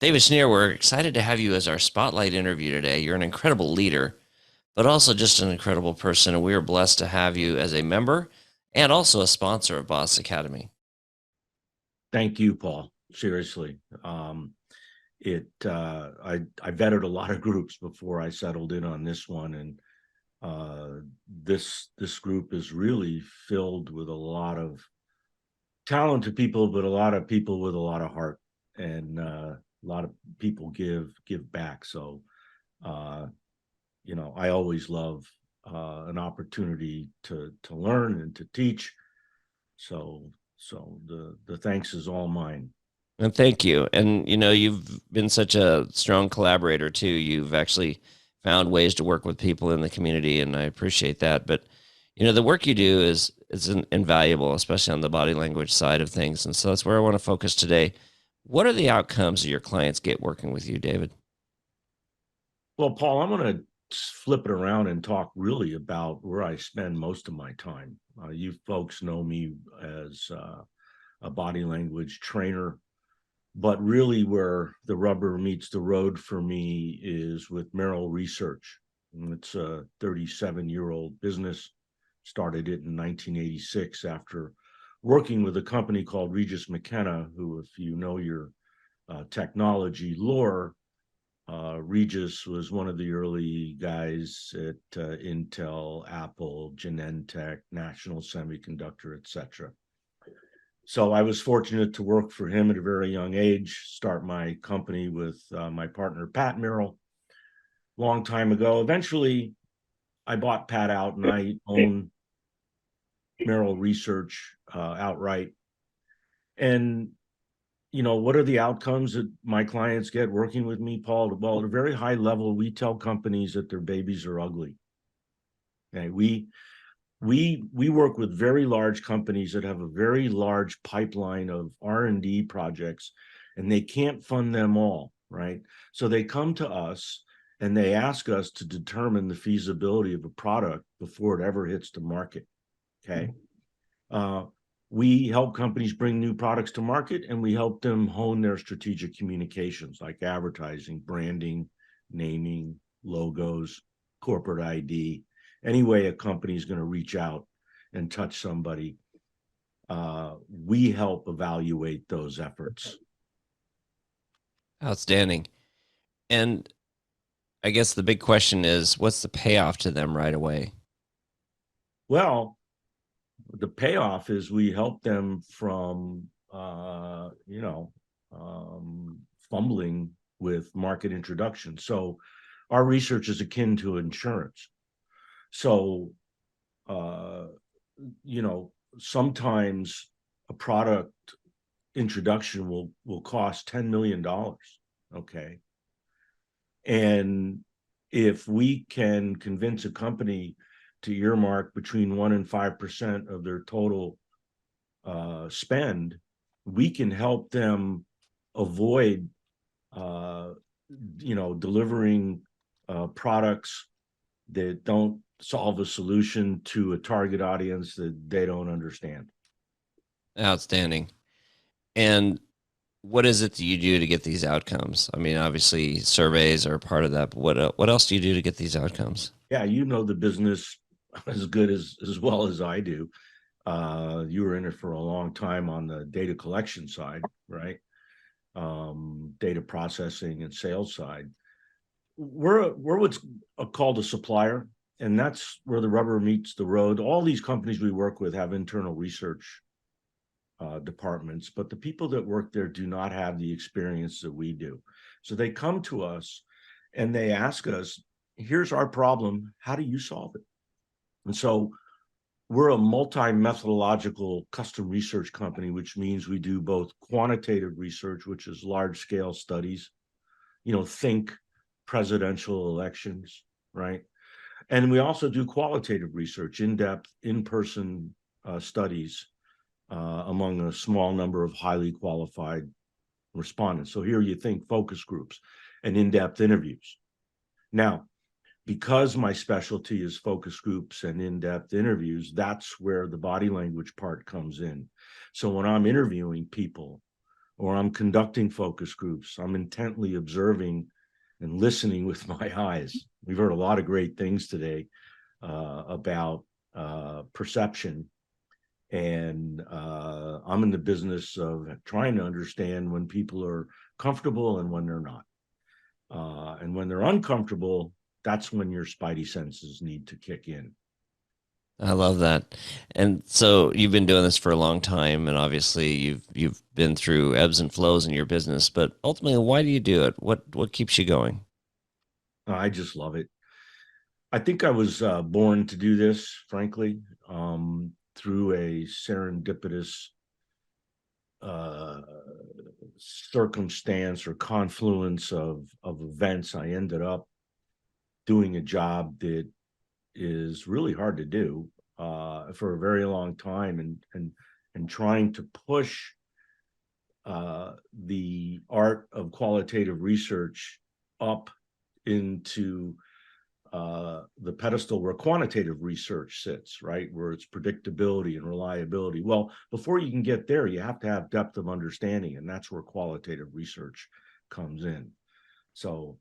David Schneer, we're excited to have you as our spotlight interview today. You're an incredible leader, but also just an incredible person, and we are blessed to have you as a member and also a sponsor of Boss Academy. Thank you, Paul. Seriously. I vetted a lot of groups before I settled in on this one, and this group is really filled with a lot of talented people, but a lot of people with a lot of heart, and a lot of people give back. So, uh, I always love an opportunity to learn and to teach. So the thanks is all mine. And thank you. And you've been such a strong collaborator too. You've actually found ways to work with people in the community, and I appreciate that. But the work you do is invaluable, especially on the body language side of things. And so that's where I want to focus today. What are the outcomes your clients get working with you, David? Well, Paul, I'm going to flip it around and talk really about where I spend most of my time. You folks know me as a body language trainer, but really where the rubber meets the road for me is with Merrill Research. And it's a 37-year-old business. Started it in 1986 after working with a company called Regis McKenna, who, if you know your technology lore, Regis was one of the early guys at Intel, Apple, Genentech, National Semiconductor, etc. So I was fortunate to work for him at a very young age, start my company with my partner, Pat Merrill, long time ago. Eventually, I bought Pat out and I own Merrill Research outright. And what are the outcomes that my clients get working with me, Paul? Well, at a very high level, we tell companies that their babies are ugly. Okay, we work with very large companies that have a very large pipeline of R&D projects, and they can't fund them all, right? So they come to us and they ask us to determine the feasibility of a product before it ever hits the market. Okay. We help companies bring new products to market, and we help them hone their strategic communications like advertising, branding, naming, logos, corporate ID, any way a company is going to reach out and touch somebody. We help evaluate those efforts. Outstanding. And I guess the big question is, what's the payoff to them right away? Well, the payoff is we help them from, fumbling with market introduction. So our research is akin to insurance. So, uh, sometimes a product introduction will cost $10 million. Okay. And if we can convince a company to earmark between 1% and 5% of their total spend, we can help them avoid, delivering products that don't solve a solution to a target audience that they don't understand. Outstanding. And what is it that you do to get these outcomes? I mean, obviously surveys are part of that, but what else do you do to get these outcomes? Yeah, you know the business as good as well as I do. You were in it for a long time on the data collection side, right? Data processing and sales side. We're what's called a supplier, and that's where the rubber meets the road. All these companies we work with have internal research departments, but the people that work there do not have the experience that we do. So they come to us and they ask us, here's our problem. How do you solve it? And so we're a multi-methodological custom research company, which means we do both quantitative research, which is large-scale studies, think presidential elections, right? And we also do qualitative research, in-depth, in-person studies among a small number of highly qualified respondents. So here you think focus groups and in-depth interviews. Now, because my specialty is focus groups and in-depth interviews, that's where the body language part comes in. So when I'm interviewing people, or I'm conducting focus groups. I'm intently observing and listening with my eyes. We've heard a lot of great things today about perception. And I'm in the business of trying to understand when people are comfortable and when they're not. And when they're uncomfortable, that's when your spidey senses need to kick in. I love that. And so you've been doing this for a long time, and obviously you've been through ebbs and flows in your business, but ultimately, why do you do it? What keeps you going? I just love it. I think I was born to do this, frankly, through a serendipitous uh, circumstance or confluence of events. I ended up doing a job that is really hard to do for a very long time, and trying to push the art of qualitative research up into the pedestal where quantitative research sits, right? Where it's predictability and reliability. Well, before you can get there, you have to have depth of understanding, and that's where qualitative research comes in. So,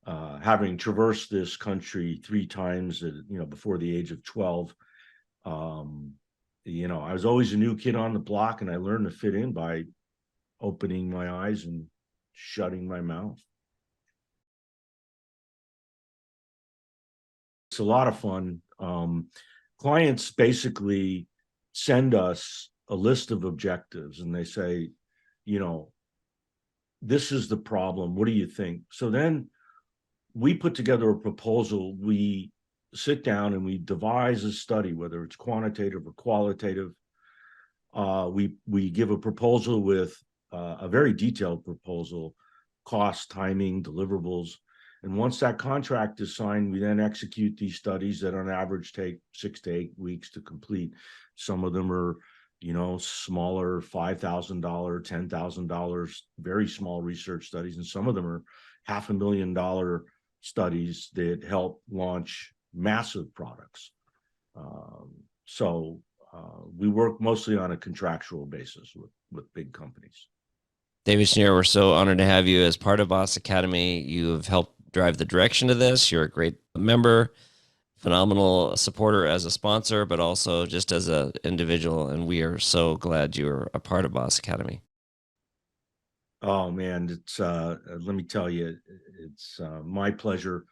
having traversed this country 3 times, before the age of 12, I was always a new kid on the block, and I learned to fit in by opening my eyes and shutting my mouth. It's a lot of fun. Clients basically send us a list of objectives, and they say, you know, this is the problem. What do you think? So then we put together a proposal. We sit down and we devise a study, whether it's quantitative or qualitative. We give a proposal with a very detailed proposal, cost, timing, deliverables. And once that contract is signed, we then execute these studies that on average take 6 to 8 weeks to complete. Some of them are, smaller, $5,000, $10,000, very small research studies. And some of them are $500,000 studies that help launch massive products. So we work mostly on a contractual basis with big companies. David Schneer, we're so honored to have you as part of Boss Academy. You have helped drive the direction of this. You're a great member, phenomenal supporter as a sponsor, but also just as an individual. And we are so glad you're a part of Boss Academy. Oh man, it's let me tell you, it's my pleasure.